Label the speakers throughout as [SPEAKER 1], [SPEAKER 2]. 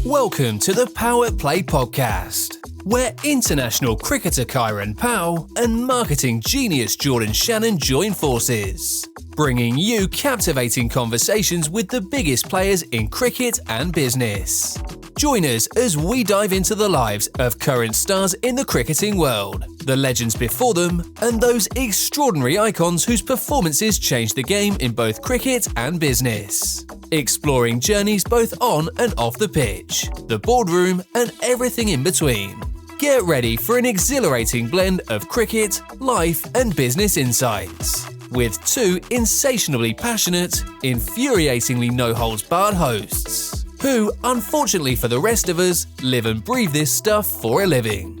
[SPEAKER 1] Welcome to the PowettPlay Podcast, where international cricketer Kieran Powell and marketing genius Jordan and Shannon join forces, bringing you captivating conversations with the biggest players in cricket and business. Join us as we dive into the lives of current stars in the cricketing world, the legends before them, and those extraordinary icons whose performances changed the game in both cricket and business. Exploring journeys both on and off the pitch, the boardroom, and everything in between. Get ready for an exhilarating blend of cricket, life, and business insights, with two insatiably passionate, infuriatingly no-holds-barred hosts, who, unfortunately for the rest of us, live and breathe this stuff for a living.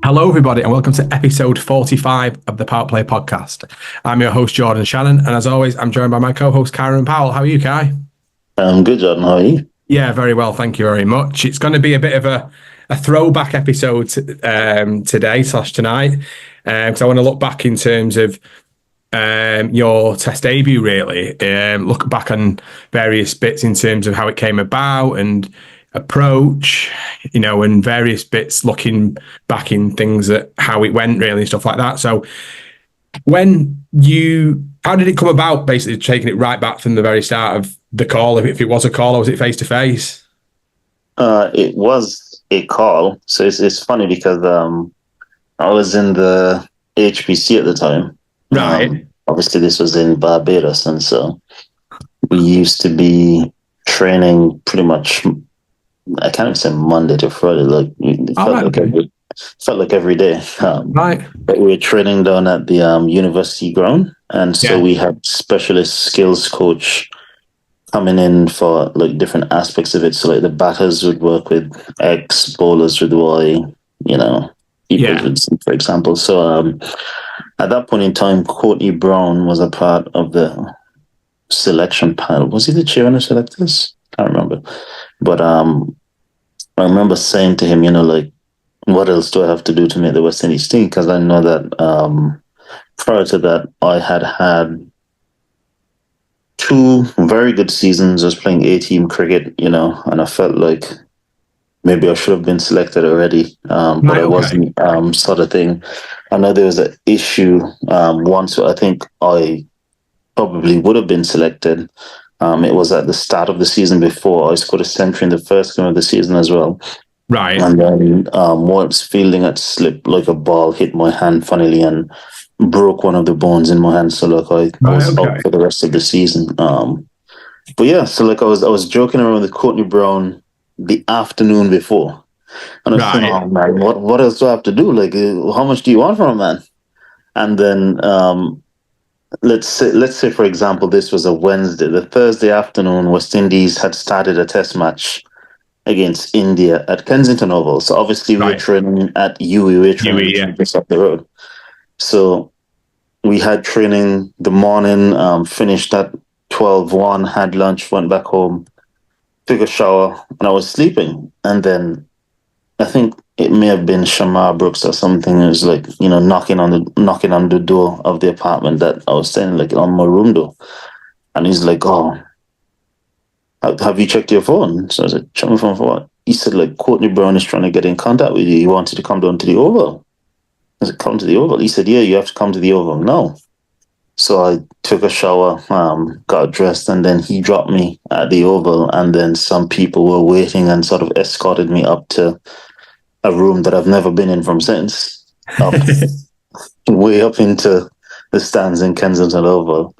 [SPEAKER 2] Hello, everybody, and welcome to episode 45 of the PowettPlay Podcast. I'm your host, Jordan and Shannon, and as always, I'm joined by my co-host, Kieran Powell. How are you, Kai?
[SPEAKER 3] I'm good, Jordan. How are you?
[SPEAKER 2] Yeah, very well. Thank you very much. It's going to be a bit of a throwback episode today/tonight, because I want to look back in terms of your Test debut, really. Look back on various bits in terms of how it came about and approach, and various bits looking back in things at how it went, really, and stuff like that. So how did it come about, basically taking it right back from the very start of the call, if it was a call, or was it face to face?
[SPEAKER 3] It was a call. So it's funny because I was in the HPC at the time.
[SPEAKER 2] Right.
[SPEAKER 3] Obviously, this was in Barbados, and so we used to be training pretty much, I can't even say Monday to Friday. It felt like every day.
[SPEAKER 2] Right.
[SPEAKER 3] But we were training down at the university ground, and so we had specialist skills coach coming in for different aspects of it. So the batters would work with X, bowlers with Y, keepers with Z, for example. So at that point in time, Courtney Brown was a part of the selection panel. Was he the chairman of selectors? I can't remember. But I remember saying to him, what else do I have to do to make the West Indies team? Because I know that prior to that, I had two very good seasons. I was playing A-team cricket, and I felt like maybe I should have been selected already, but I wasn't, sort of thing. I know there was an issue once where I think I probably would have been selected. It was at the start of the season before. I scored a century in the first game of the season as well.
[SPEAKER 2] Right.
[SPEAKER 3] And then once fielding had slipped, like a ball hit my hand funnily and broke one of the bones in my hand. So I was out for the rest of the season. But yeah, so I was joking around with Courtney Brown the afternoon before. And I was thinking, oh man, what else do I have to do? How much do you want from a man? And then let's say for example, this was a Wednesday. The Thursday afternoon, West Indies had started a test match against India at Kensington Oval. So obviously we were training at UWE, we were training just up the road. So we had training the morning, finished at 12:01, had lunch, went back home, took a shower, and I was sleeping. And then I think it may have been Shamar Brooks or something. It was knocking on the door of the apartment that I was staying, on my room door. And he's like, "Oh, have you checked your phone?" So I was like, "Check my phone for what?" He said, Courtney Brown is trying to get in contact with you. He wanted to come down to the Oval. I said, "Come to the Oval?" He said, "Yeah, you have to come to the Oval now." So I took a shower, got dressed, and then he dropped me at the Oval. And then some people were waiting and sort of escorted me up to a room that I've never been in from since, way up into the stands in Kensington Oval.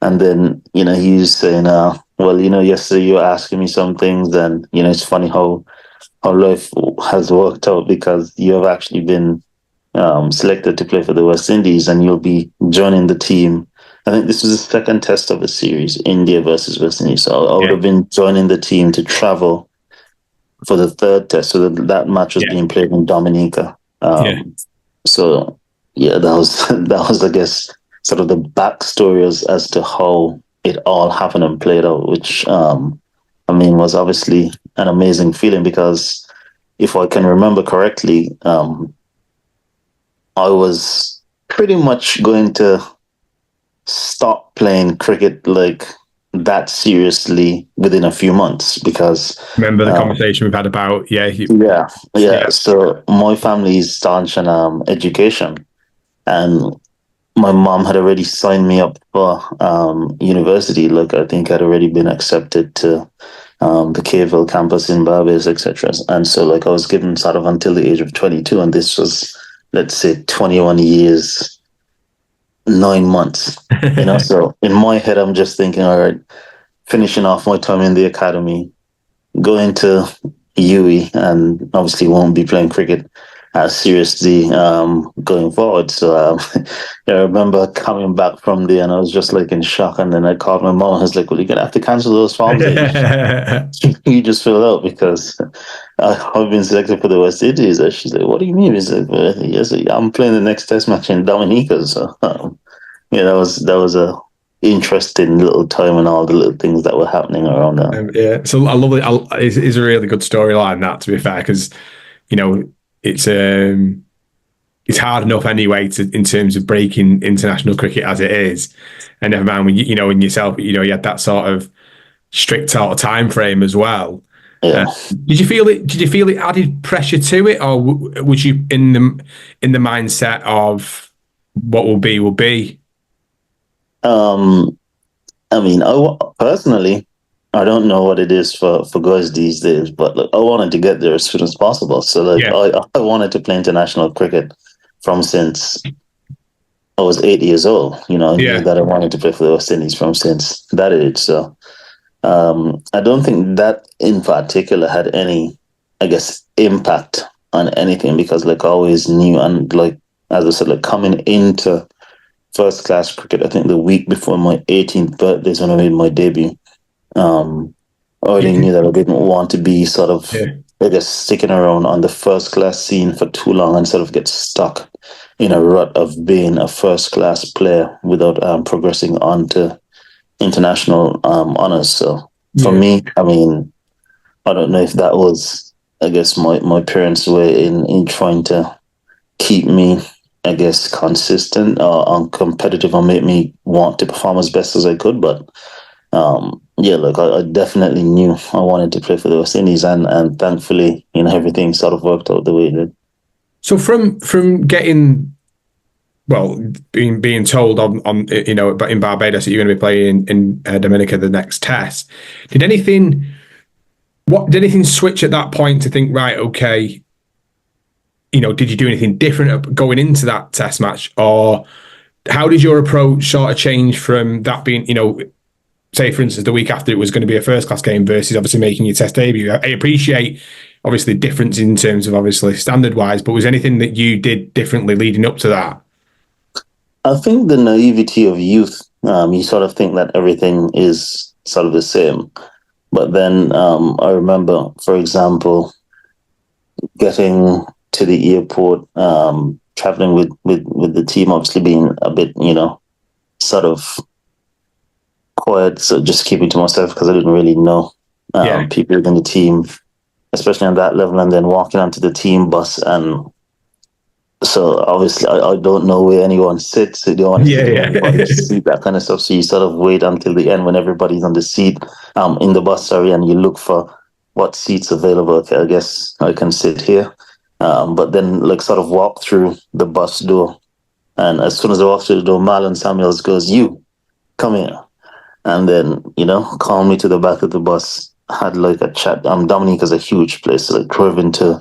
[SPEAKER 3] And then, he was saying, yesterday you were asking me some things, and, it's funny how life has worked out, because you have actually been selected to play for the West Indies, and you'll be joining the team. I think this was the second test of a series, India versus West Indies. So I would have been joining the team to travel for the third test. So that match was being played in Dominica. So that was I guess sort of the backstory as to how it all happened and played out, which was obviously an amazing feeling, because if I can remember correctly, I was pretty much going to stop playing cricket that seriously within a few months because
[SPEAKER 2] Remember the conversation we've had about
[SPEAKER 3] yeah. So my family is staunch in education, and my mom had already signed me up for university. Like I think I'd already been accepted to the Kville campus in Barbados, etc. And so like I was given sort of until the age of 22, and this was, let's say, 21 years, 9 months. So in my head, I'm just thinking, all right, finishing off my time in the academy, going to UE, and obviously won't be playing cricket seriously going forward. So I remember coming back from there, and I was just like in shock. And then I called my mom. I was like, "Well, you're gonna have to cancel those forms that you just filled out because I've been selected for the West Indies." And she's like, "What do you mean?" He's like, "Well, yes, I'm playing the next Test match in Dominica." So yeah, that was a interesting little time and all the little things that were happening around that.
[SPEAKER 2] Yeah, so I love it. It's a really good storyline, that, to be fair, because it's hard enough anyway in terms of breaking international cricket as it is, and never mind when when yourself you had that sort of strict sort of time frame as well.
[SPEAKER 3] Yeah.
[SPEAKER 2] Did you feel it? Did you feel it added pressure to it, or was you in the mindset of what will be will be?
[SPEAKER 3] I mean, personally, I don't know what it is for guys these days, but like, I wanted to get there as soon as possible. So like, I wanted to play international cricket from since I was 8 years old. I knew that I wanted to play for the West Indies from since that age. So I don't think that in particular had any, I guess, impact on anything because like I always knew, and like as I said, like coming into first class cricket, I think the week before my 18th birthday is when I made my debut. I already knew that I didn't want to be sort of, I guess, sticking around on the first class scene for too long and sort of get stuck in a rut of being a first class player without progressing on to international honors. So for me, I mean, I don't know if that was, I guess, my parents' way in trying to keep me, I guess, consistent or competitive or make me want to perform as best as I could. But look, I definitely knew I wanted to play for the West Indies, and thankfully, everything sort of worked out the way it did.
[SPEAKER 2] So from getting, well, being told on in Barbados that you're going to be playing in Dominica the next Test, did anything switch at that point to think, right, okay, did you do anything different going into that Test match, or how did your approach sort of change from that being, say, for instance, the week after it was going to be a first class game versus obviously making your Test debut? I appreciate obviously difference in terms of obviously standard wise, but was anything that you did differently leading up to that?
[SPEAKER 3] I think the naivety of youth, you sort of think that everything is sort of the same. But then I remember, for example, getting to the airport, traveling with the team, obviously being a bit, sort of quiet, so just keeping to myself because I didn't really know people within the team, especially on that level, and then walking onto the team bus. And so obviously I don't know where anyone sits. You don't want to sit in anybody's seat, that kind of stuff. So you sort of wait until the end when everybody's on the seat, in the bus, and you look for what seats available. Okay, I guess I can sit here. But then like sort of walk through the bus door. And as soon as I walk through the door, Marlon Samuels goes, "You, come here." And then, call me to the back of the bus, had like a chat. Dominica's a huge place. So I drove into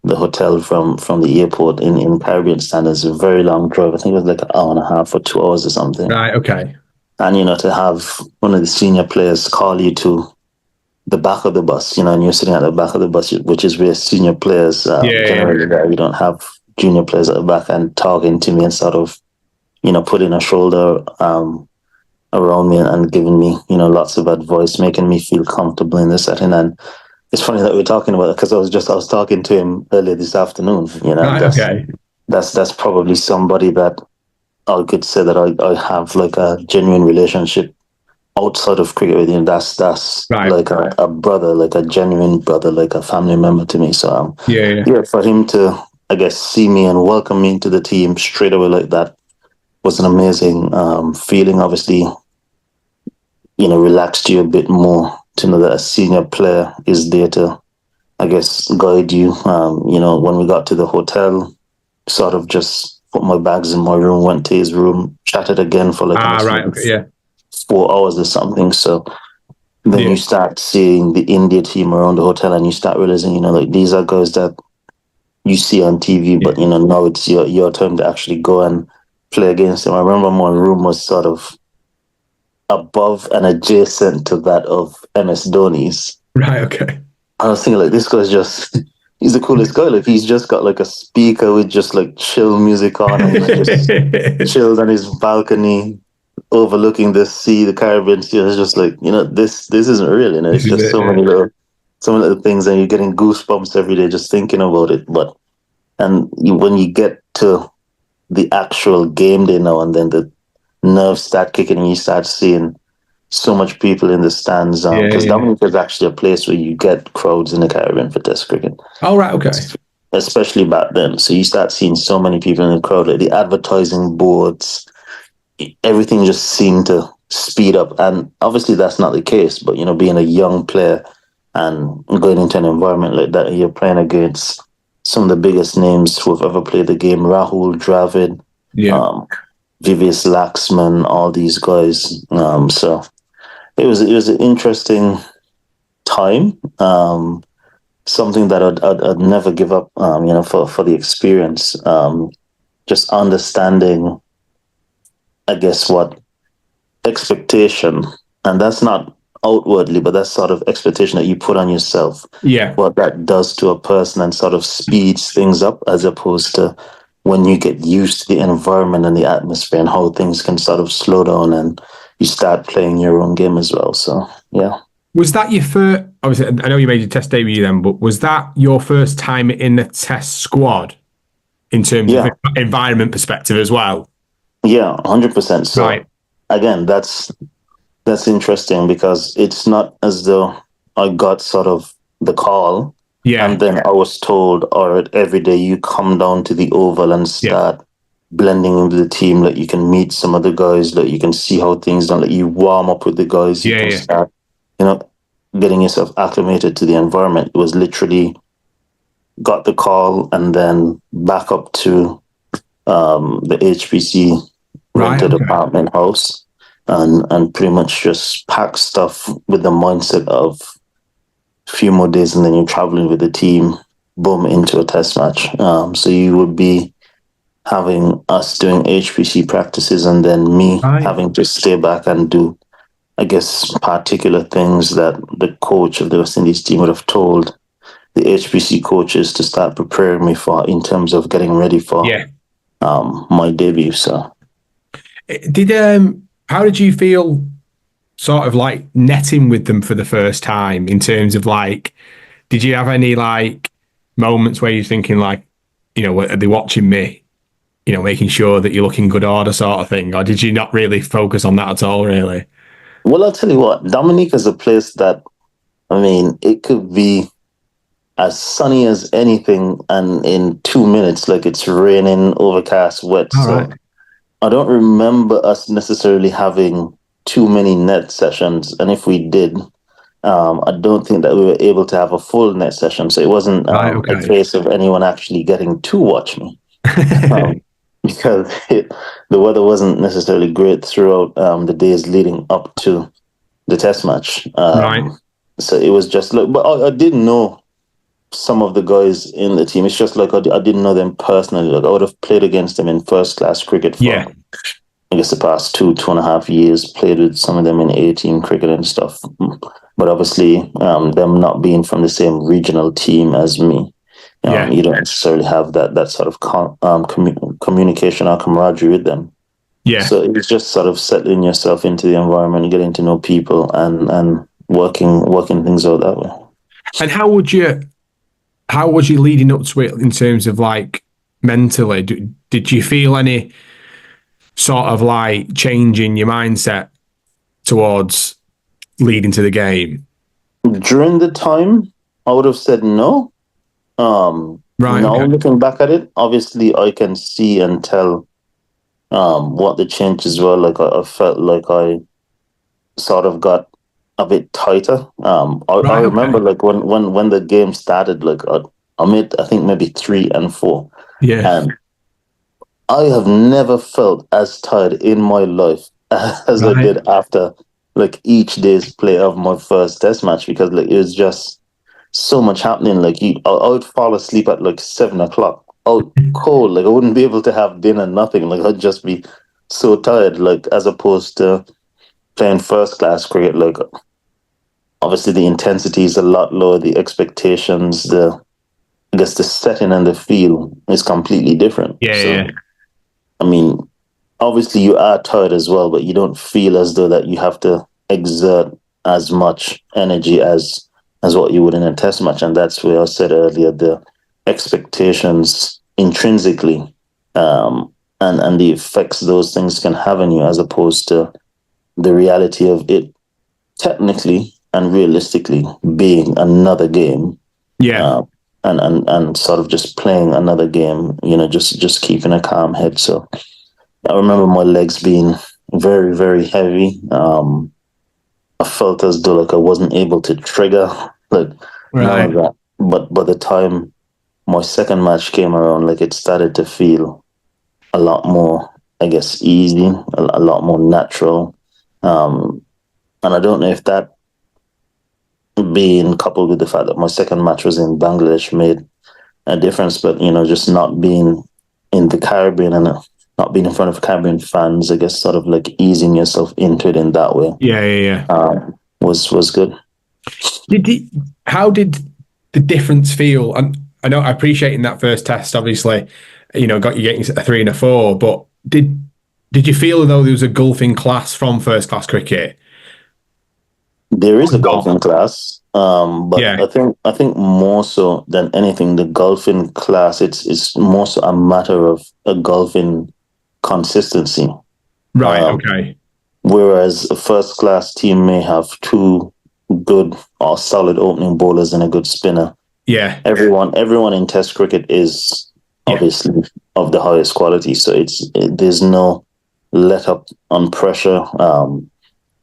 [SPEAKER 3] the hotel from the airport in Caribbean standards, a very long drive. I think it was like an hour and a half or 2 hours or something.
[SPEAKER 2] Right, okay.
[SPEAKER 3] And, to have one of the senior players call you to the back of the bus, and you're sitting at the back of the bus, which is where senior players generally there. You don't have junior players at the back and talking to me and sort of, putting a shoulder around me and giving me, lots of advice, making me feel comfortable in the setting. And it's funny that we're talking about it because I was talking to him earlier this afternoon. That's probably somebody that I could say that I have like a genuine relationship outside of cricket with him. That's right. Like a brother, like a genuine brother, like a family member to me. So for him to, I guess, see me and welcome me into the team straight away like that was an amazing feeling. Obviously, relaxed you a bit more to know that a senior player is there to, I guess, guide you. When we got to the hotel, sort of just put my bags in my room, went to his room, chatted again for like
[SPEAKER 2] right, okay, yeah,
[SPEAKER 3] 4 hours or something. So then you start seeing the India team around the hotel, and you start realizing, like these are guys that you see on TV, but now it's your turn to actually go and play against them. I remember my room was sort of above and adjacent to that of MS Dhoni's.
[SPEAKER 2] Right, okay.
[SPEAKER 3] I was thinking, like, this guy's he's the coolest guy. Like, he's just got like a speaker with just like chill music on, and he just chills on his balcony overlooking the sea, the Caribbean Sea. It's just like, this isn't real, it's just many little things, and you're getting goosebumps every day just thinking about it. But when you get to the actual game day now, and then the nerves start kicking, and you start seeing so much people in the stands, because Dominica is actually a place where you get crowds in the Caribbean for Test cricket.
[SPEAKER 2] Oh, right, okay.
[SPEAKER 3] Especially back then. So you start seeing so many people in the crowd, like the advertising boards, everything just seemed to speed up. And obviously that's not the case, but, being a young player and going into an environment like that, you're playing against some of the biggest names who have ever played the game, Rahul Dravid, Vivius Laxman, all these guys. So it was an interesting time. Something that I'd never give up. For the experience. Just understanding, I guess, what expectation, and that's not outwardly, but that's sort of expectation that you put on yourself.
[SPEAKER 2] Yeah.
[SPEAKER 3] What that does to a person and sort of speeds things up, as opposed to when you get used to the environment and the atmosphere and how things can sort of slow down and you start playing your own game as well. So, yeah.
[SPEAKER 2] Was that your first, obviously, I know you made your Test debut then, but was that your first time in the Test squad in terms of environment perspective as well? Yeah,
[SPEAKER 3] 100%. So, again, that's interesting, because it's not as though I got sort of the call and then I was told, all right, every day you come down to the Oval and start blending into the team. Like, you can meet some of the guys, like you can see how things done, like you warm up with the guys, you can start, getting yourself acclimated to the environment. It was literally got the call and then back up to the HPC rented apartment house. And pretty much just pack stuff with the mindset of a few more days, and then you're traveling with the team, boom, into a Test match. So you would be having us doing HPC practices, and then me having to stay back and do, I guess, particular things that the coach of the West Indies team would have told the HPC coaches to start preparing me for, in terms of getting ready for my debut. So,
[SPEAKER 2] how did you feel sort of like netting with them for the first time, in terms of like, did you have any like moments where you're thinking like, are they watching me? Making sure that you're looking good order sort of thing? Or did you not really focus on that at all, really?
[SPEAKER 3] Well, I'll tell you what, Dominica is a place that, it could be as sunny as anything, and in 2 minutes, like, it's raining, overcast, wet. I don't remember us necessarily having too many net sessions. And if we did, I don't think that we were able to have a full net session. So it wasn't a case of anyone actually getting to watch me. Because the weather wasn't necessarily great throughout the days leading up to the Test match. So it was just like, but I didn't know some of the guys in the team. It's just like I didn't know them personally. Like, I would have played against them in first class cricket for I guess the past 2.5 years, played with some of them in A-team cricket and stuff. But obviously, them not being from the same regional team as me, you don't necessarily have that sort of communication or camaraderie with them. So it was just sort of settling yourself into the environment, getting to know people, and working things out that way.
[SPEAKER 2] And how was you leading up to it in terms of like mentally? Did you feel any sort of like change in your mindset towards leading to the game?
[SPEAKER 3] During the time, I would have said no. Now looking back at it, obviously I can see and tell what the changes were. Like, I felt like I sort of got a bit tighter. I remember like when the game started, like I made I think maybe 3 and 4,
[SPEAKER 2] Yeah.
[SPEAKER 3] and I have never felt as tired in my life as I did after like each day's play of my first test match, because like it was just so much happening. Like I would fall asleep at like 7 o'clock, out cold. Like I wouldn't be able to have dinner, nothing. Like I'd just be so tired. Like as opposed to playing first class cricket, like obviously the intensity is a lot lower, the expectations, I guess the setting and the feel is completely different.
[SPEAKER 2] Yeah.
[SPEAKER 3] I mean, obviously you are tired as well, but you don't feel as though that you have to exert as much energy as what you would in a test match. And that's where I said earlier, the expectations intrinsically, and the effects those things can have on you, as opposed to the reality of it technically and realistically being another game.
[SPEAKER 2] Yeah.
[SPEAKER 3] And sort of just playing another game, just keeping a calm head. So I remember my legs being very, very heavy. I felt as though like I wasn't able to trigger, like none of that. But by the time my second match came around, like it started to feel a lot more, I guess, easy, a lot more natural. And I don't know if that, being coupled with the fact that my second match was in Bangladesh, made a difference. But just not being in the Caribbean and not being in front of Caribbean fans, I guess, sort of like easing yourself into it in that way. Was good.
[SPEAKER 2] How did the difference feel? And I know I appreciate in that first test, obviously, got you getting a 3 and a 4, but did you feel though there was a gulfing class from first class cricket?
[SPEAKER 3] There is a golfing class, but yeah. I think more so than anything, the golfing class, it's more so a matter of a golfing consistency.
[SPEAKER 2] Right. Okay.
[SPEAKER 3] Whereas a first class team may have 2 good or solid opening bowlers and a good spinner.
[SPEAKER 2] Yeah.
[SPEAKER 3] Everyone in Test cricket is obviously of the highest quality, so there's no let up on pressure.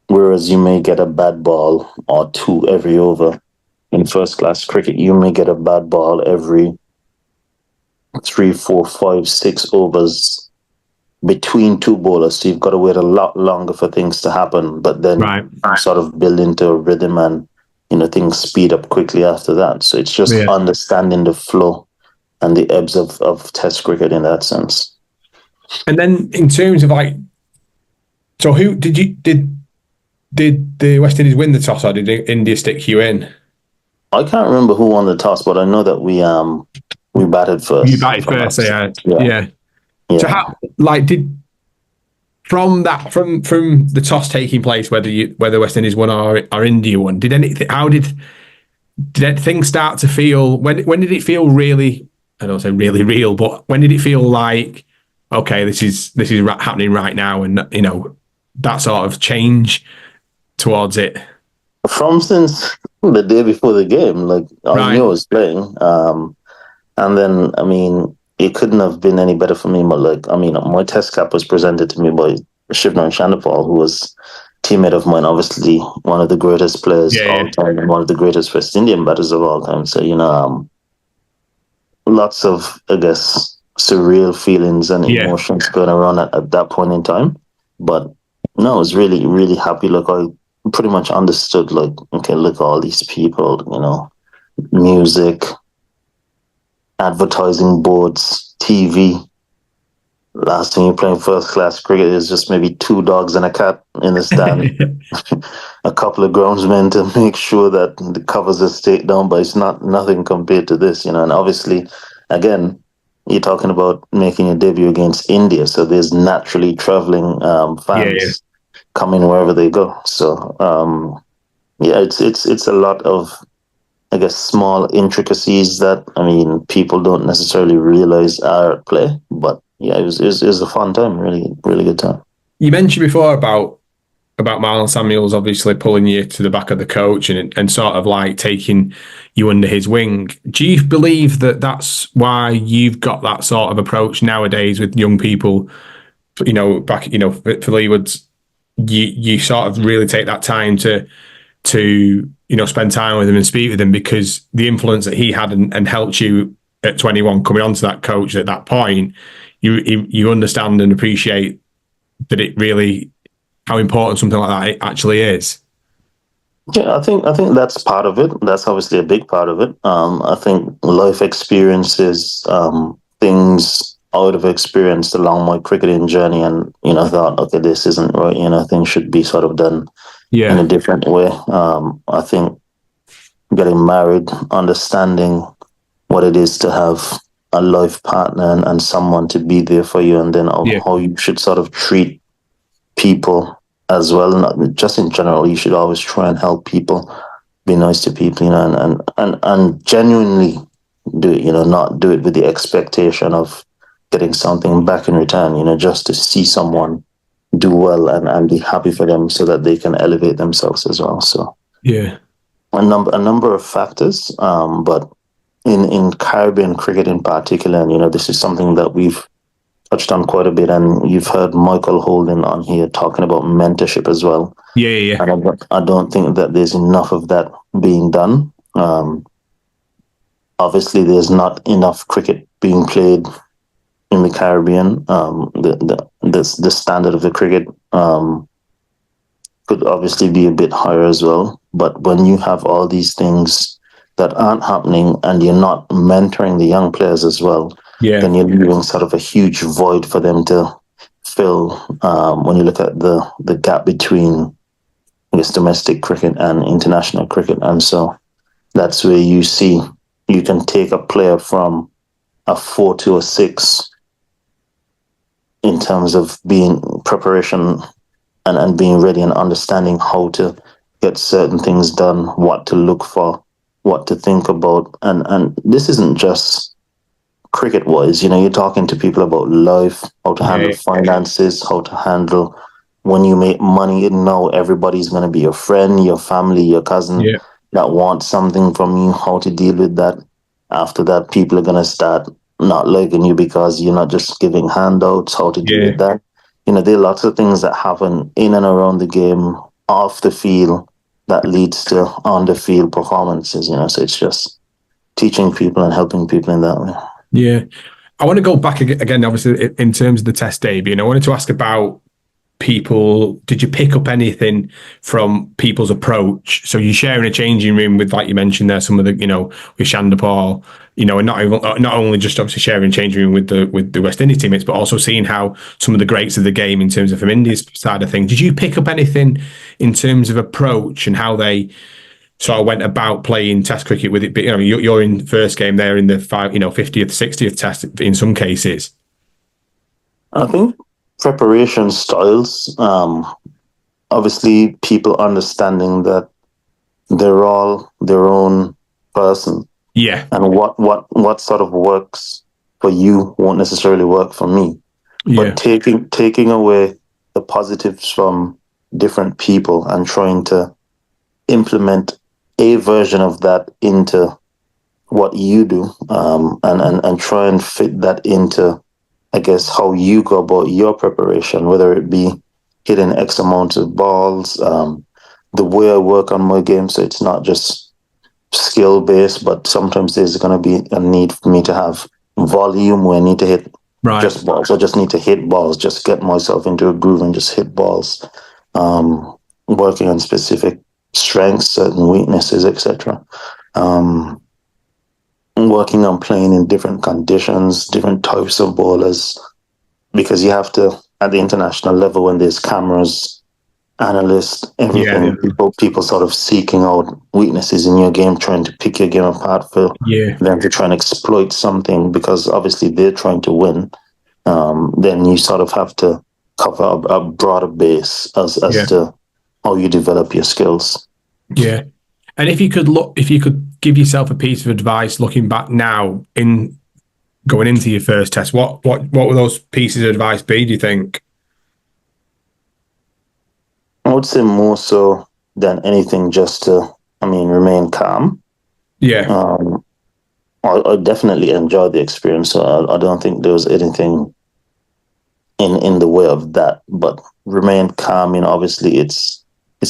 [SPEAKER 3] Whereas you may get a bad ball or 2 every over. In first class cricket, you may get a bad ball every 3, 4, 5, 6 overs between 2 bowlers. So you've got to wait a lot longer for things to happen. But then sort of build into a rhythm, and things speed up quickly after that. So it's just understanding the flow and the ebbs of Test cricket in that sense.
[SPEAKER 2] And then in terms of so who did the West Indies win the toss, or did India stick you in?
[SPEAKER 3] I can't remember who won the toss, but I know that we batted first.
[SPEAKER 2] You batted first, yeah. So how did from the toss taking place, whether West Indies won or India won, how did things start to feel? When did it feel really? I don't say really real, but when did it feel like, okay, this is happening right now, and that sort of change towards it?
[SPEAKER 3] From since the day before the game, like I knew I was playing, and then I mean it couldn't have been any better for me. But my test cap was presented to me by Shannon, who was a teammate of mine, obviously one of the greatest players of all time and one of the greatest West Indian batters of all time. So lots of, I guess, surreal feelings and emotions going around at that point in time. But no, I was really, really happy. Like I pretty much understood, like, okay, look, all these people, music, advertising boards, TV. Last time you're playing first class cricket is just maybe 2 dogs and a cat in the stand, a couple of groundsmen to make sure that the covers are stayed down, but it's nothing compared to this, and obviously, again, you're talking about making a debut against India, so there's naturally traveling fans coming wherever they go. So it's a lot of, I guess, small intricacies that people don't necessarily realize are at play. But it was a fun time, really, really good time.
[SPEAKER 2] You mentioned before about Marlon Samuels obviously pulling you to the back of the coach and sort of like taking you under his wing. Do you believe that that's why you've got that sort of approach nowadays with young people? Back, for Leeward's you sort of really take that time to spend time with him and speak with him, because the influence that he had and helped you at 21 coming onto that coach at that point, you understand and appreciate that it really, how important something like that it actually is.
[SPEAKER 3] Yeah, I think that's part of it. That's obviously a big part of it. I think life experiences, things I would have experienced along my cricketing journey, and thought, okay, this isn't right. Things should be sort of done in a different way. I think getting married, understanding what it is to have a life partner and someone to be there for you, and then how you should sort of treat people as well, not just in general. You should always try and help people, be nice to people, and genuinely do it, not do it with the expectation of getting something back in return, just to see someone do well and be happy for them so that they can elevate themselves as well. So a number of factors, but in Caribbean cricket in particular, and this is something that we've touched on quite a bit, and you've heard Michael Holden on here talking about mentorship as well. And I don't think that there's enough of that being done. Obviously, there's not enough cricket being played in the Caribbean. The standard of the cricket could obviously be a bit higher as well. But when you have all these things that aren't happening, and you're not mentoring the young players as well, then you're leaving sort of a huge void for them to fill, when you look at the gap between, I guess, domestic cricket and international cricket. And so that's where you see you can take a player from a 4 to a 6 in terms of being preparation and being ready and understanding how to get certain things done, what to look for, what to think about. And this isn't just cricket-wise, you're talking to people about life, how to handle finances, how to handle when you make money. Now everybody's going to be your friend, your family, your cousin that wants something from you, how to deal with that. After that, people are going to start not liking you because you're not just giving handouts, how to deal with that. There are lots of things that happen in and around the game, off the field, that leads to on-the-field performances, so it's just teaching people and helping people in that way.
[SPEAKER 2] Yeah. I want to go back again, obviously, in terms of the Test debut, and I wanted to ask about people. Did you pick up anything from people's approach? So you're sharing a changing room with, like you mentioned there, some of the, with Shannon, Powell, and not only just obviously sharing a changing room with the West Indies teammates, but also seeing how some of the greats of the game in terms of from India's side of things. Did you pick up anything in terms of approach and how they sort of went about playing Test cricket with it? But, you're in the first game, they're in the 50th, 60th Test in some cases.
[SPEAKER 3] I think preparation styles, obviously people understanding that they're all their own person. And what sort of works for you won't necessarily work for me. But taking away the positives from different people and trying to implement a version of that into what you do, and try and fit that into, I guess, how you go about your preparation, whether it be hitting X amount of balls, the way I work on my game. So it's not just skill based, but sometimes there's going to be a need for me to have volume where I need to hit just balls. I just need to hit balls, just get myself into a groove and just hit balls. Working on specific strengths, certain weaknesses, etc. Working on playing in different conditions, different types of bowlers, because you have to, at the international level, when there's cameras, analysts, everything, people sort of seeking out weaknesses in your game, trying to pick your game apart for them to try and exploit something, because obviously they're trying to win. Then you sort of have to cover a broader base as to how you develop your skills.
[SPEAKER 2] Yeah. And if you could give yourself a piece of advice looking back now in going into your first Test, what would those pieces of advice be, do you think?
[SPEAKER 3] I would say more so than anything just to, remain calm. I definitely enjoyed the experience. So I don't think there was anything in the way of that, but remain calm. Obviously it's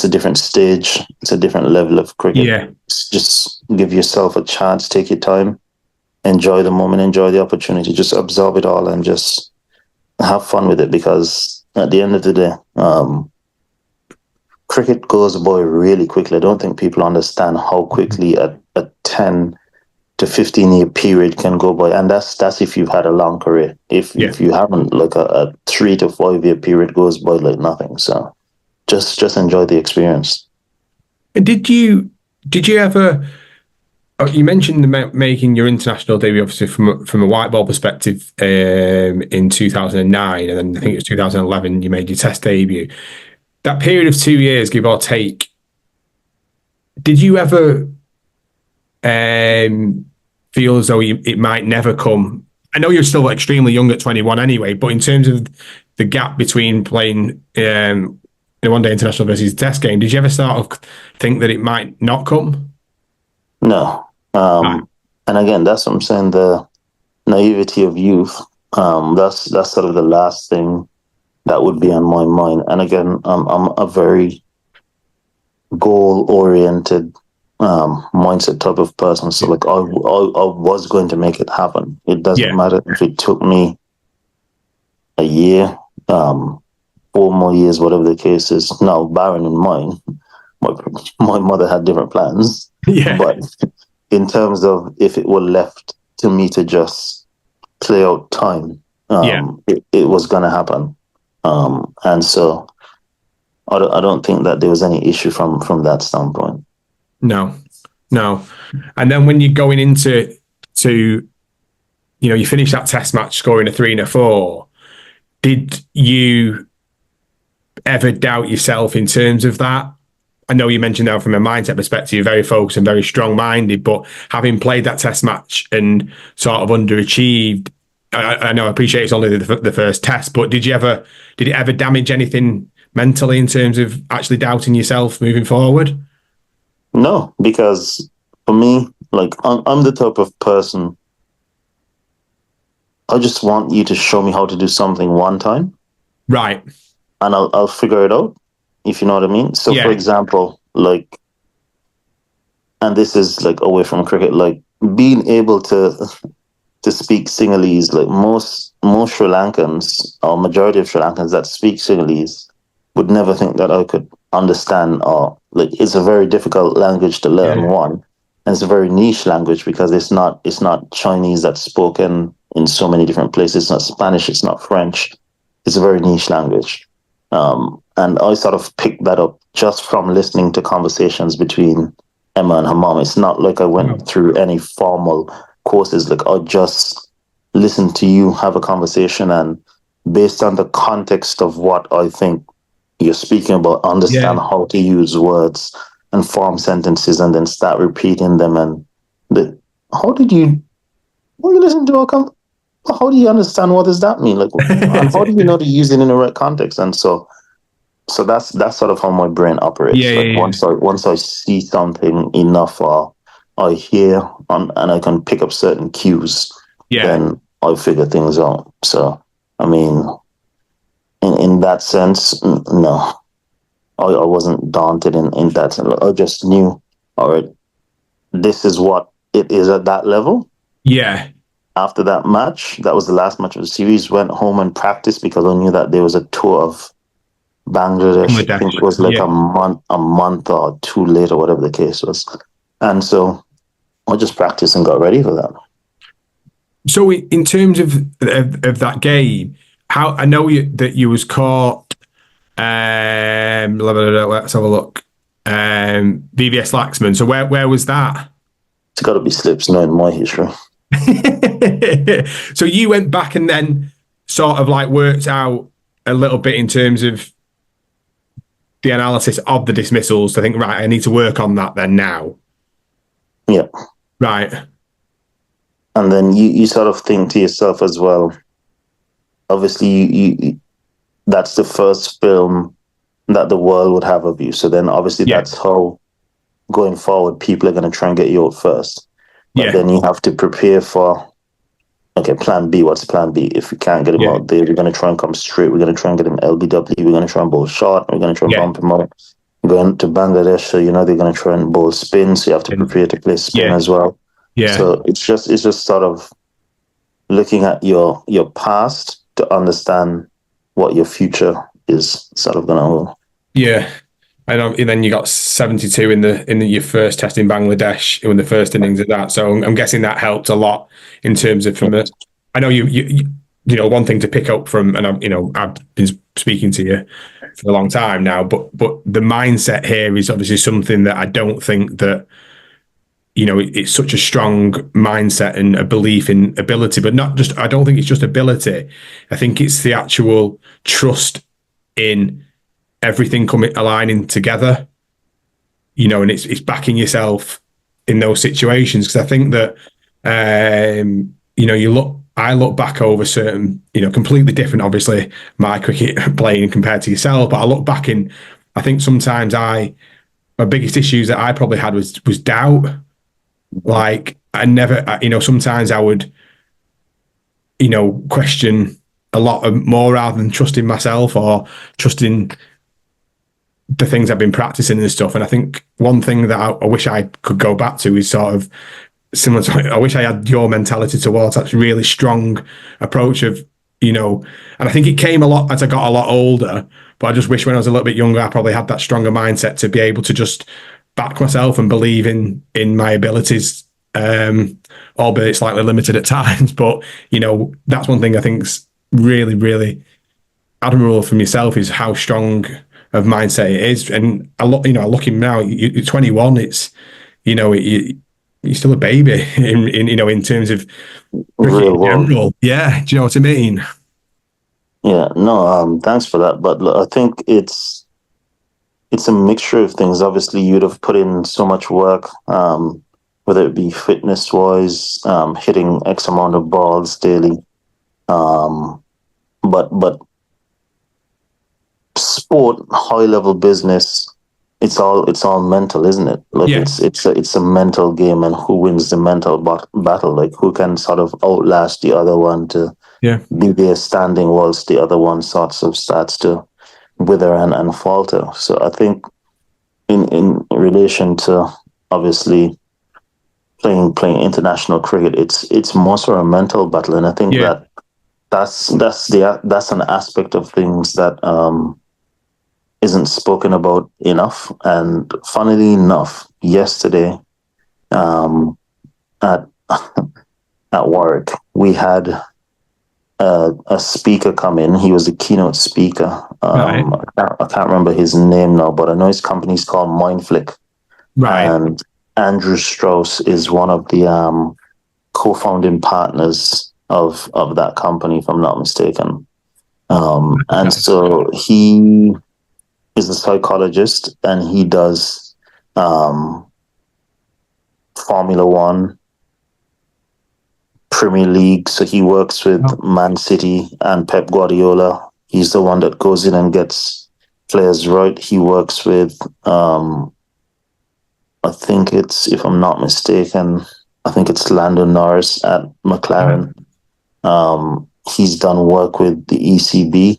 [SPEAKER 3] a different stage, it's a different level of cricket.
[SPEAKER 2] Yeah.
[SPEAKER 3] Just give yourself a chance, take your time, enjoy the moment, enjoy the opportunity, just absorb it all and just have fun with it, because at the end of the day, cricket goes by really quickly. I don't think people understand how quickly a 10 to 15-year period can go by, and that's if you've had a long career. If you haven't, like a 3 to 5 year period goes by like nothing. So just enjoy the experience.
[SPEAKER 2] Did you ever? You mentioned making your international debut, obviously from a white ball perspective, in 2009, and then I think it was 2011 you made your Test debut. That period of 2 years, give or take, did you ever feel as though it might never come? I know you're still extremely young at 21 anyway, but in terms of the gap between playing the one-day international versus Test game, did you ever sort of think that it might not come?
[SPEAKER 3] No. And again, that's what I'm saying, the naivety of youth. That's sort of the last thing that would be on my mind. And again, I'm a very goal-oriented mindset type of person. So like I was going to make it happen. It doesn't matter if it took me a year, 4 more years, whatever the case is. Now, bearing in mind, my mother had different plans.
[SPEAKER 2] Yeah.
[SPEAKER 3] But in terms of if it were left to me to just play out time, it was going to happen. And so I don't think that there was any issue from that standpoint.
[SPEAKER 2] No. And then when you're going into you finish that Test match scoring a 3 and a 4, did you ever doubt yourself in terms of that? I know you mentioned now from a mindset perspective, you're very focused and very strong-minded, but having played that Test match and sort of underachieved, I know I appreciate it's only the first Test, but did it ever damage anything mentally in terms of actually doubting yourself moving forward?
[SPEAKER 3] No, because for me, like I'm the type of person, I just want you to show me how to do something one time.
[SPEAKER 2] Right.
[SPEAKER 3] And I'll figure it out, if you know what I mean. So for example, like, and this is like away from cricket, like being able to speak Sinhalese, like most Sri Lankans, or majority of Sri Lankans that speak Sinhalese would never think that I could understand, or like it's a very difficult language to learn, one. And it's a very niche language because it's not Chinese that's spoken in so many different places. It's not Spanish, it's not French. It's a very niche language. And I sort of picked that up just from listening to conversations between Emma and her mom. It's not like I went through any formal courses. Like I just listened to you have a conversation, and based on the context of what I think you're speaking about, understand how to use words and form sentences, and then start repeating them. And how do you listen to how do you understand what does that mean? Like, and how do you know to use it in the right context? And so that's sort of how my brain operates. Once I see something enough, or I hear and I can pick up certain cues, then I figure things out. So I mean, in that sense, no, I wasn't daunted in that sense. I just knew, all right, this is what it is at that level.
[SPEAKER 2] Yeah.
[SPEAKER 3] After that match, that was the last match of the series, went home and practiced because I knew that there was a tour of Bangladesh. I think it was like a month or two later, whatever the case was. And so I just practiced and got ready for that.
[SPEAKER 2] So in terms of that game, how I know that you was caught. Let's have a look. VVS Laxman. So where was that?
[SPEAKER 3] It's got to be slips, knowing my history.
[SPEAKER 2] So you went back and then sort of like worked out a little bit in terms of the analysis of the dismissals. I think, right, I need to work on that then now.
[SPEAKER 3] Yeah.
[SPEAKER 2] Right.
[SPEAKER 3] And then you sort of think to yourself as well, obviously you that's the first film that the world would have of you. So then obviously that's how going forward people are going to try and get you out first. But then you have to prepare for okay, plan B, what's plan B? If we can't get him out there, we're going to try and come straight. We're going to try and get him LBW. We're going to try and bowl short. We're going to try and bump him out. We're going to Bangladesh, so they're going to try and bowl spin, so you have to prepare to play spin as well. Yeah. So it's just sort of looking at your past to understand what your future is sort of going to hold.
[SPEAKER 2] Yeah. And then you got 72 in your first test in Bangladesh in the first innings of that. So I'm guessing that helped a lot in terms of I know you one thing to pick up from, and I've been speaking to you for a long time now, but the mindset here is obviously something that I don't think that it's such a strong mindset and a belief in ability, but I don't think it's just ability. I think it's the actual trust in everything aligning together, and it's backing yourself in those situations. Because I think that, I look back over certain, completely different, obviously, my cricket playing compared to yourself, but I look back I think sometimes my biggest issues that I probably had was doubt. Like I never, sometimes I would, question a lot more rather than trusting myself or trusting the things I've been practicing and stuff. And I think one thing that I wish I could go back to is sort of similar to, I wish I had your mentality towards that really strong approach of, and I think it came a lot as I got a lot older, but I just wish when I was a little bit younger, I probably had that stronger mindset to be able to just back myself and believe in my abilities, albeit slightly limited at times. But, that's one thing I think's really, really admirable from yourself is how strong of mindset it is. And looking now, you're 21. It's you're still a baby in terms of
[SPEAKER 3] real
[SPEAKER 2] general. Yeah, do you know what I mean?
[SPEAKER 3] Yeah, no, thanks for that. But I think it's a mixture of things. Obviously, you'd have put in so much work, whether it be fitness wise, hitting X amount of balls daily, but sport, high level business, it's all mental, isn't it? Like it's a mental game, and who wins the mental battle? Like who can sort of outlast the other one to be there standing whilst the other one starts to wither and falter. So I think in relation to obviously playing international cricket, it's more sort of a mental battle, and I think that's an aspect of things that isn't spoken about enough. And funnily enough, yesterday at Warwick, we had a speaker come in. He was a keynote speaker. I can't remember his name now, but I know his company's called Mindflick. Right. And Andrew Strauss is one of the co-founding partners of that company, if I'm not mistaken. And so he is a psychologist, and he does Formula One, Premier League. So he works with Man City and Pep Guardiola. He's the one that goes in and gets players right. He works with, I think it's, if I'm not mistaken, I think it's Lando Norris at McLaren. He's done work with the ECB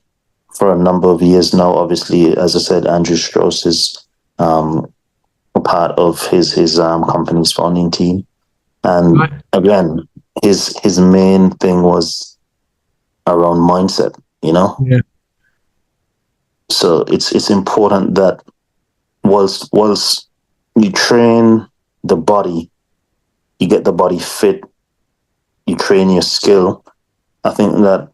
[SPEAKER 3] for a number of years now. Obviously, as I said, Andrew Strauss is a part of his company's founding team. And again, his main thing was around mindset, Yeah. So it's important that whilst you train the body, you get the body fit, you train your skill. I think that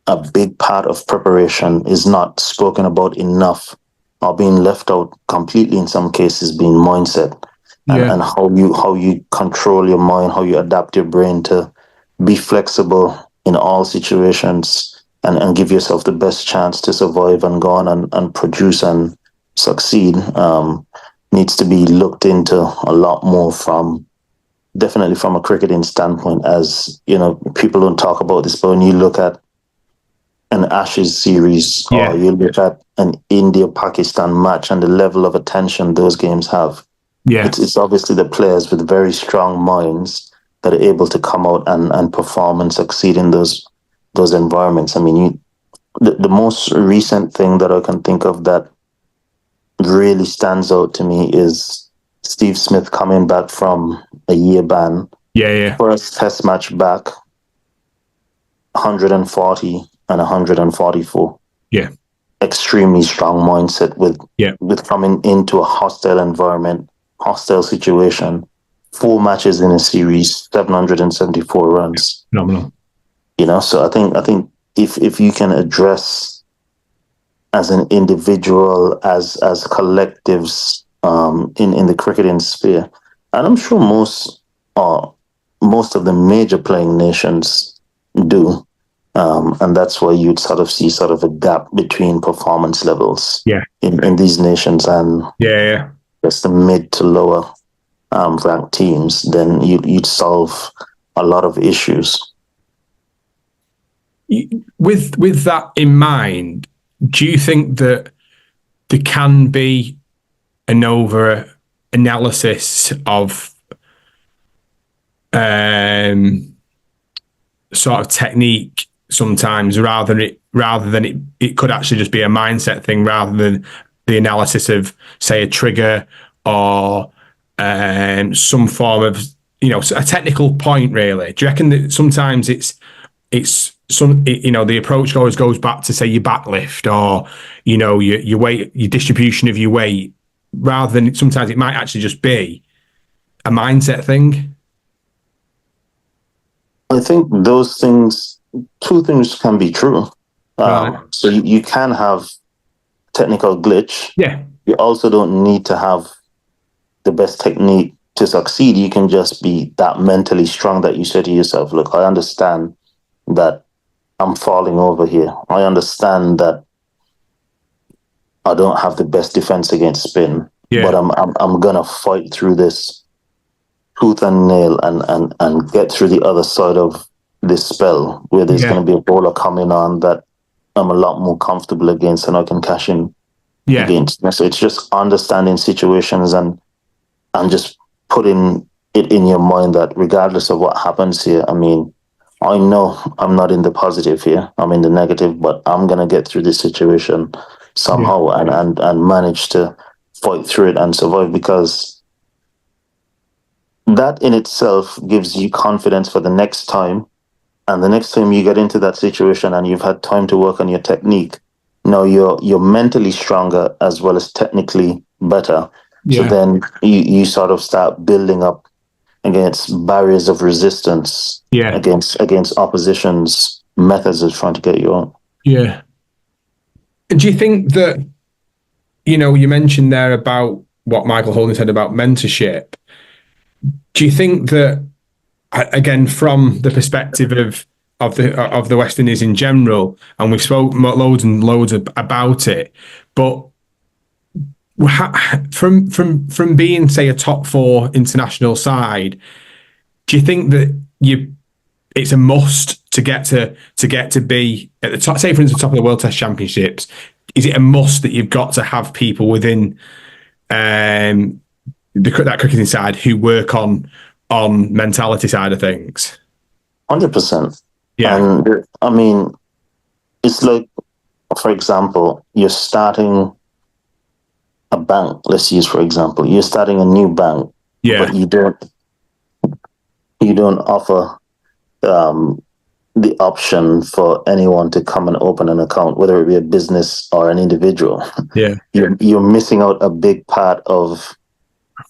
[SPEAKER 3] a big part of preparation is not spoken about enough, or being left out completely in some cases, being mindset. And how you control your mind, how you adapt your brain to be flexible in all situations and give yourself the best chance to survive and go on and produce and succeed, needs to be looked into a lot more definitely from a cricketing standpoint. As people don't talk about this, but when you look at an Ashes series, or you look at an India-Pakistan match and the level of attention those games have, it's obviously the players with very strong minds that are able to come out and perform and succeed in those environments. I mean, the most recent thing that I can think of that really stands out to me is Steve Smith coming back from a year ban.
[SPEAKER 2] Yeah.
[SPEAKER 3] First test match back, 140 and 144.
[SPEAKER 2] Yeah.
[SPEAKER 3] Extremely strong mindset with coming into a hostile environment, hostile situation. 4 matches in a series, 774 runs.
[SPEAKER 2] Phenomenal.
[SPEAKER 3] So I think if you can address as an individual, as collectives in the cricketing sphere, and I'm sure most of the major playing nations do, and that's why you'd sort of see sort of a gap between performance levels in these nations and just the mid to lower ranked teams, then you'd solve a lot of issues.
[SPEAKER 2] With that in mind, do you think that there can be an over analysis of sort of technique sometimes, rather than it could actually just be a mindset thing, rather than the analysis of, say, a trigger or some form of a technical point? Really, do you reckon that sometimes it's the approach always goes back to, say, your backlift or your weight, your distribution of your weight, rather than sometimes it might actually just be a mindset thing?
[SPEAKER 3] I think those things, 2 things can be true.
[SPEAKER 2] Right.
[SPEAKER 3] So you can have technical glitch.
[SPEAKER 2] Yeah.
[SPEAKER 3] You also don't need to have the best technique to succeed. You can just be that mentally strong that you say to yourself, look, I understand that I'm falling over here. I understand that I don't have the best defense against spin, but I'm gonna fight through this tooth and nail and get through the other side of this spell where there's going to be a bowler coming on that I'm a lot more comfortable against and I can cash in against. So it's just understanding situations and just putting it in your mind that regardless of what happens here, I mean, I know I'm not in the positive here, I'm in the negative, but I'm going to get through this situation somehow and manage to fight through it and survive, because that in itself gives you confidence for the next time. And the next time you get into that situation and you've had time to work on your technique, now you're mentally stronger as well as technically better. So then you sort of start building up against barriers of resistance against opposition's methods of trying to get you on.
[SPEAKER 2] Yeah. And do you think that, you mentioned there about what Michael Holding said about mentorship. Do you think that, again, from the perspective of the West Indies in general, and we've spoken loads and loads about it, but from being, say, a top 4 international side, do you think that it's a must to get to be at the top, say, for instance, top of the World Test Championships? Is it a must that you've got to have people within that cricketing side who work on mentality side of things?
[SPEAKER 3] 100%.
[SPEAKER 2] Yeah.
[SPEAKER 3] And I mean, it's like, for example, you're starting a bank. Let's use, for example, you're starting a new bank, but you don't offer the option for anyone to come and open an account, whether it be a business or an individual.
[SPEAKER 2] Yeah.
[SPEAKER 3] You're missing out a big part of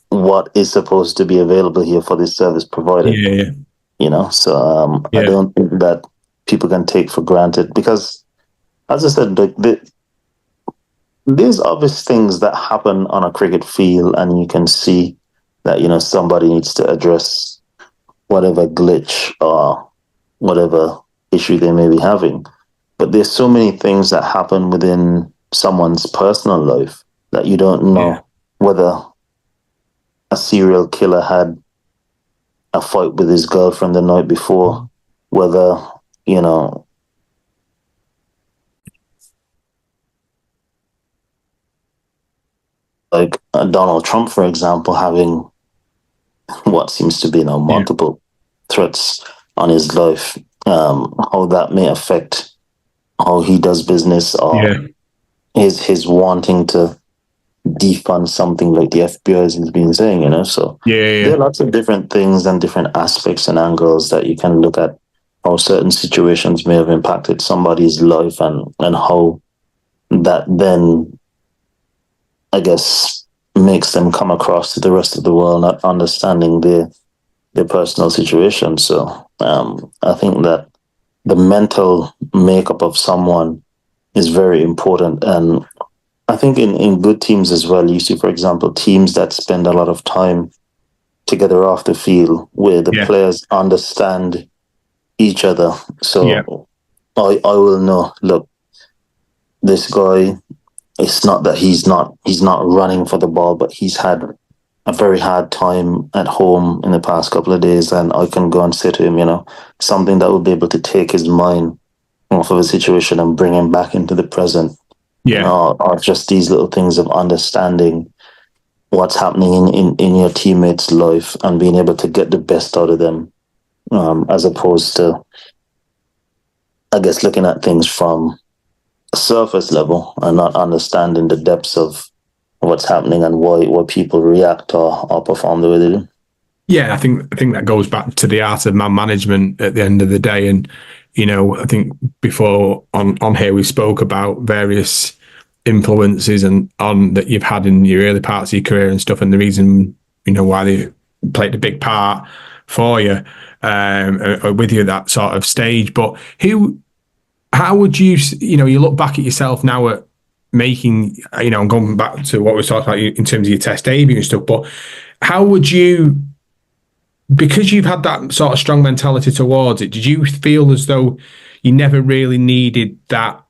[SPEAKER 3] what is supposed to be available here for this service provided. So I don't think that people can take for granted, because, as I said, there's obvious things that happen on a cricket field, and you can see that somebody needs to address whatever glitch or whatever issue they may be having. But there's so many things that happen within someone's personal life that you don't know whether a serial killer had a fight with his girlfriend the night before, whether, like Donald Trump, for example, having what seems to be multiple threats on his life, how that may affect how he does business, or his wanting to defund something like the FBI has been saying, you know. So there are lots of different things and different aspects and angles that you can look at how certain situations may have impacted somebody's life, and how that then, I guess, makes them come across to the rest of the world not understanding their personal situation. So I think that the mental makeup of someone is very important. And I think in good teams as well, you see, for example, teams that spend a lot of time together off the field, where the players understand each other. So I will know, look, this guy, it's not that he's not running for the ball, but he's had a very hard time at home in the past couple of days, and I can go and say to him, you know, something that will be able to take his mind off of a situation and bring him back into the present. Or just these little things of understanding what's happening in your teammates' life and being able to get the best out of them, as opposed to, I guess, looking at things from a surface level and not understanding the depths of what's happening and why people react or perform the way they do.
[SPEAKER 2] Yeah, I think that goes back to the art of man management at the end of the day. And, you know, I think before on here we spoke about various influences and on that you've had in your early parts of your career and stuff, and the reason, you know, why they played a big part for you, with you at that sort of stage. But how would you, you know, you look back at yourself now at making, you know, and going back to what we talked about in terms of your test debut and stuff, but how would you, because you've had that sort of strong mentality towards it, did you feel as though you never really needed that,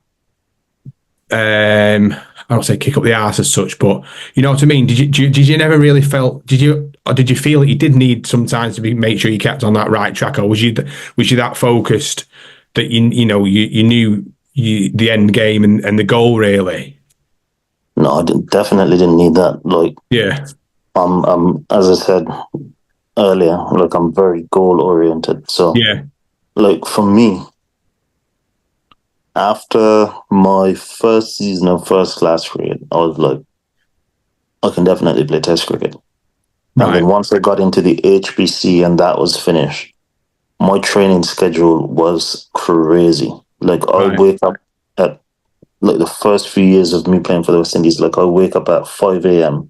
[SPEAKER 2] I don't say kick up the arse as such, but you know what I mean? Did you never really did you feel that you did need sometimes to make sure you kept on that right track, or was you that focused that you knew the end game and the goal really?
[SPEAKER 3] No, I definitely didn't need that. Like, as I said earlier, like, I'm very goal oriented. So like, for me, after my first season of first class cricket, I was like, I can definitely play test cricket. Right. And then once I got into the HBC and that was finished, my training schedule was crazy. Like, I wake up at, like, the first few years of me playing for the West Indies, like, I wake up at 5 a.m.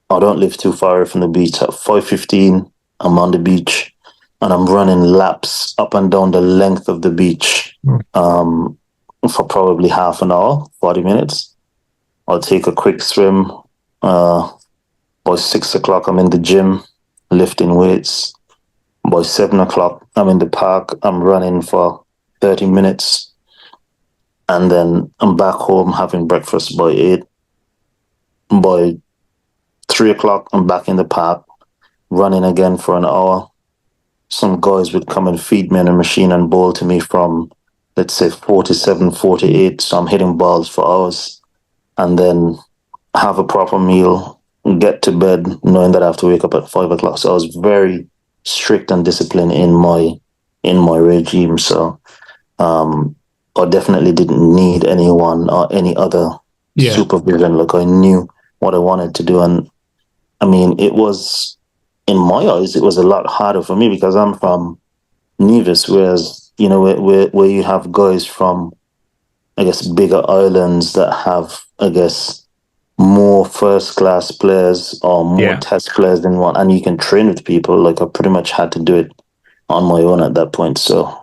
[SPEAKER 3] I don't live too far from the beach. At 5:15, I'm on the beach and I'm running laps up and down the length of the beach for probably half an hour, 40 minutes. I'll take a quick swim. By 6 o'clock, I'm in the gym lifting weights. By 7 o'clock, I'm in the park. I'm running for 30 minutes. And then I'm back home having breakfast by 8. By 3 o'clock, I'm back in the park, running again for an hour. Some guys would come and feed me in a machine and bowl to me from, let's say, 47, 48. So I'm hitting balls for hours. And then have a proper meal, get to bed, knowing that I have to wake up at 5 o'clock. So I was very strict and disciplined in my regime. So I definitely didn't need anyone or any other supervision. Like, I knew what I wanted to do. And I mean, it was, in my eyes, it was a lot harder for me because I'm from Nevis, whereas, you know, where you have guys from, I guess, bigger islands that have, I guess, more first class players or more test players than one, and you can train with people. Like, I pretty much had to do it on my own at that point. So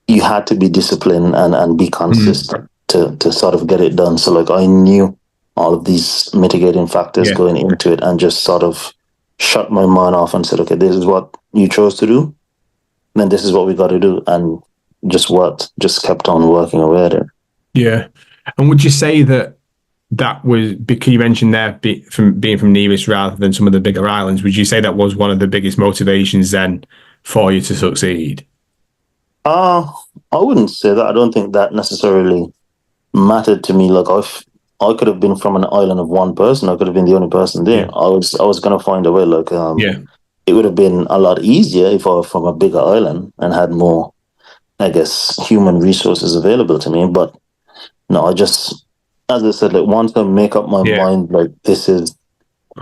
[SPEAKER 3] you had to be disciplined and be consistent to sort of get it done. So, like, I knew all of these mitigating factors going into it and just sort of shut my mind off and said, okay, this is what you chose to do, then this is what we got to do, and just kept on working away at it.
[SPEAKER 2] Yeah. And would you say that was, because you mentioned there from being from Nevis rather than some of the bigger islands, would you say that was one of the biggest motivations then for you to succeed?
[SPEAKER 3] I wouldn't say that. I don't think that necessarily mattered to me. Like, I could have been from an island of one person. I could have been the only person there. I was going to find a way. Like, it would have been a lot easier if I were from a bigger island and had more, I guess, human resources available to me. But no, as I said, like once I make up my mind, like this is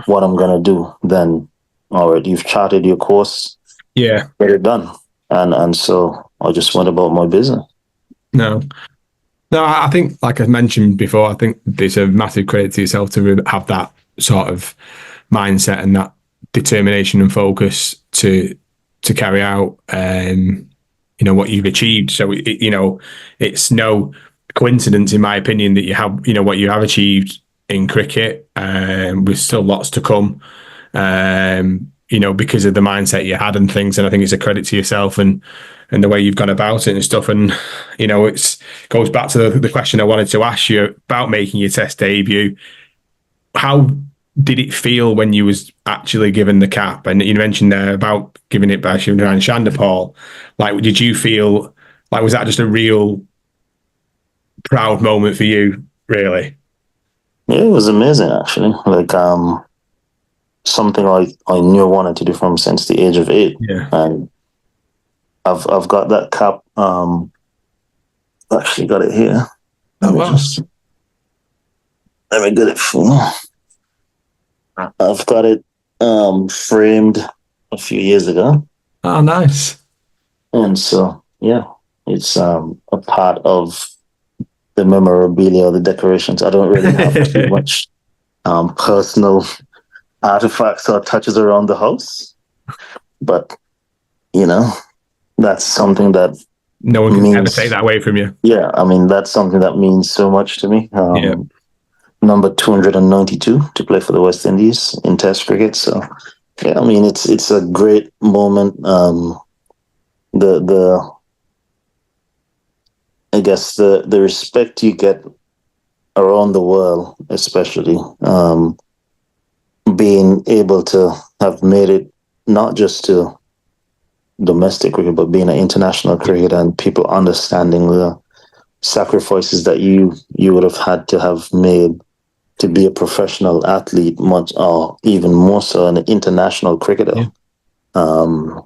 [SPEAKER 3] what I'm gonna do, then all right, you've charted your course, get it done, and so I just went about my business.
[SPEAKER 2] No, I think, like I mentioned before, I think there's a massive credit to yourself to have that sort of mindset and that determination and focus to carry out, what you've achieved. So, it's no coincidence, in my opinion, that you have, what you have achieved in cricket, with still lots to come, because of the mindset you had and things. And I think it's a credit to yourself and the way you've gone about it and stuff. And, it goes back to the question I wanted to ask you about making your Test debut. How did it feel when you was actually given the cap? And you mentioned there about giving it by Shannon. Like, did you feel like, was that just a real proud moment for you, really?
[SPEAKER 3] Yeah, it was amazing, actually. Like, something I knew I wanted to do from since the age of 8.
[SPEAKER 2] Yeah.
[SPEAKER 3] And I've got that cap. Actually got it here. Let me get it full. I've got it framed a few years ago.
[SPEAKER 2] Oh, nice.
[SPEAKER 3] And so, yeah, it's a part of the memorabilia, the decorations. I don't really have too much personal artifacts or touches around the house, but that's something that
[SPEAKER 2] no one can ever take that away from you.
[SPEAKER 3] Yeah, I mean, that's something that means so much to me. Number 292 to play for the West Indies in Test cricket. So, yeah, I mean, it's a great moment. I guess the respect you get around the world, especially being able to have made it not just to domestic cricket, but being an international cricket and people understanding the sacrifices that you would have had to have made to be a professional athlete, much or even more so an international cricketer. Yeah.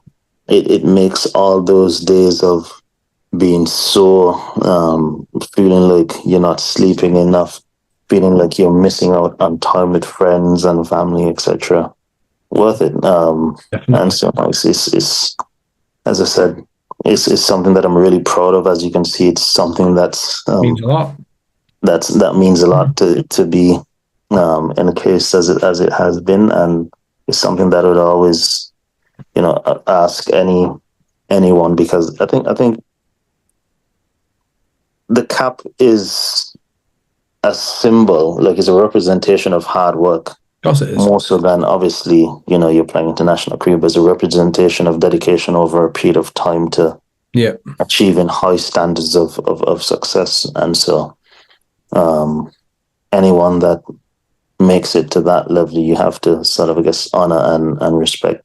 [SPEAKER 3] It makes all those days of being so feeling like you're not sleeping enough, feeling like you're missing out on time with friends and family, etc., worth it. And so it's as I said, it's something that I'm really proud of. As you can see, it's something that's
[SPEAKER 2] means a lot.
[SPEAKER 3] That means a lot to be in a case as it has been, and it's something that I would always ask anyone, because I think the cap is a symbol, like it's a representation of hard work.
[SPEAKER 2] Of course it is.
[SPEAKER 3] More so than obviously, you're playing international cricket, but it's a representation of dedication over a period of time to achieving high standards of success. And so anyone that makes it to that level, you have to sort of, I guess, honor and respect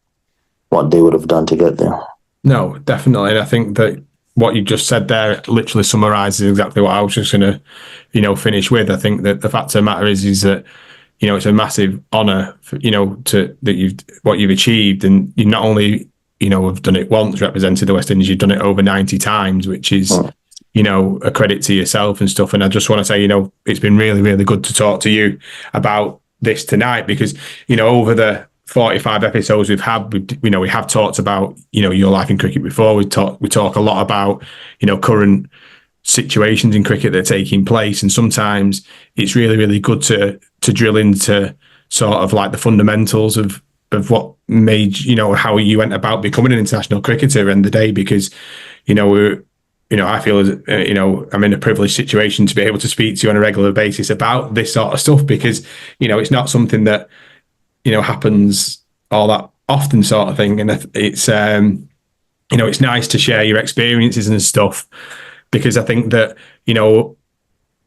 [SPEAKER 3] what they would have done to get there.
[SPEAKER 2] No, definitely. And I think that what you just said there literally summarizes exactly what I was just going to, finish with. I think that the fact of the matter is that, it's a massive honor, what you've achieved. And you not only, have done it once, represented the West Indies, you've done it over 90 times, which is, a credit to yourself and stuff. And I just want to say, it's been really, really good to talk to you about this tonight, because, over the 45 episodes we've had, we have talked about, your life in cricket before. We talk a lot about, current situations in cricket that are taking place. And sometimes it's really, really good to drill into sort of like the fundamentals of what made, how you went about becoming an international cricketer in the day, because, I feel as, I'm in a privileged situation to be able to speak to you on a regular basis about this sort of stuff, because, it's not something that, happens all that often, sort of thing. And it's, it's nice to share your experiences and stuff, because I think that,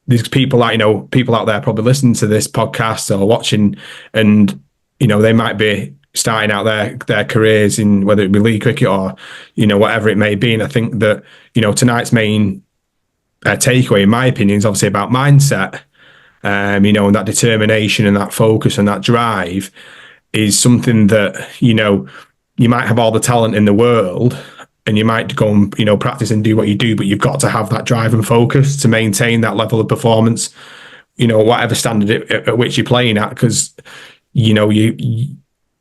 [SPEAKER 2] there's people out there probably listening to this podcast or watching, and, they might be starting out their careers in whether it be league cricket or, whatever it may be. And I think that, tonight's main takeaway, in my opinion, is obviously about mindset, and that determination and that focus and that drive is something that, you might have all the talent in the world and you might go and, practice and do what you do, but you've got to have that drive and focus to maintain that level of performance, whatever standard at which you're playing at, because,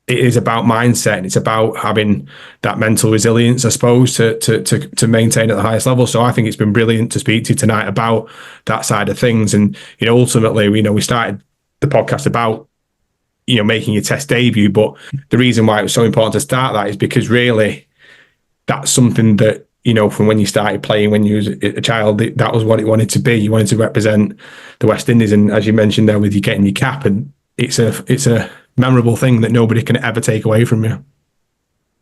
[SPEAKER 2] it is about mindset and it's about having that mental resilience, I suppose, to maintain at the highest level. So I think it's been brilliant to speak to you tonight about that side of things. And, ultimately, we started the podcast about, making your Test debut. But the reason why it was so important to start that is because really that's something that, from when you started playing when you was a child, that was what it wanted to be. You wanted to represent the West Indies. And as you mentioned there with you getting your cap, and it's a memorable thing that nobody can ever take away from you.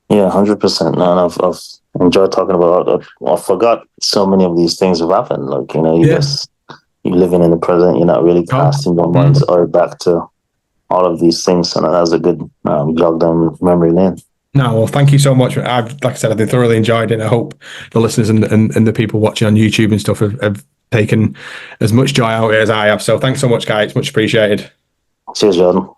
[SPEAKER 3] Yeah, 100%. And I've enjoyed talking about it. I forgot so many of these things have happened. Like, you're living in the present. You're not really casting your mind's eye back to all of these things. And that was a good jog down memory lane.
[SPEAKER 2] No, well, thank you so much. Like I said, I've thoroughly enjoyed it. I hope the listeners and the people watching on YouTube and stuff have taken as much joy out of it as I have. So thanks so much, guys. Much appreciated.
[SPEAKER 3] Cheers, Jordan.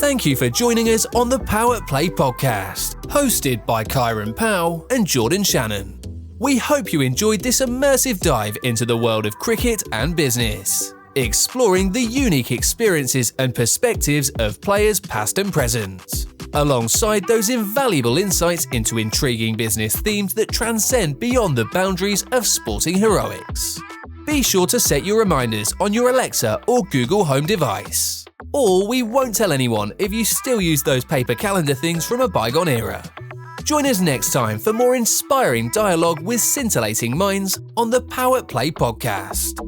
[SPEAKER 1] Thank you for joining us on the PowettPlay Podcast, hosted by Kieran Powell and Jordan Shannon. We hope you enjoyed this immersive dive into the world of cricket and business, exploring the unique experiences and perspectives of players past and present, alongside those invaluable insights into intriguing business themes that transcend beyond the boundaries of sporting heroics. Be sure to set your reminders on your Alexa or Google Home device. Or we won't tell anyone if you still use those paper calendar things from a bygone era. Join us next time for more inspiring dialogue with scintillating minds on the PowettPlay Podcast.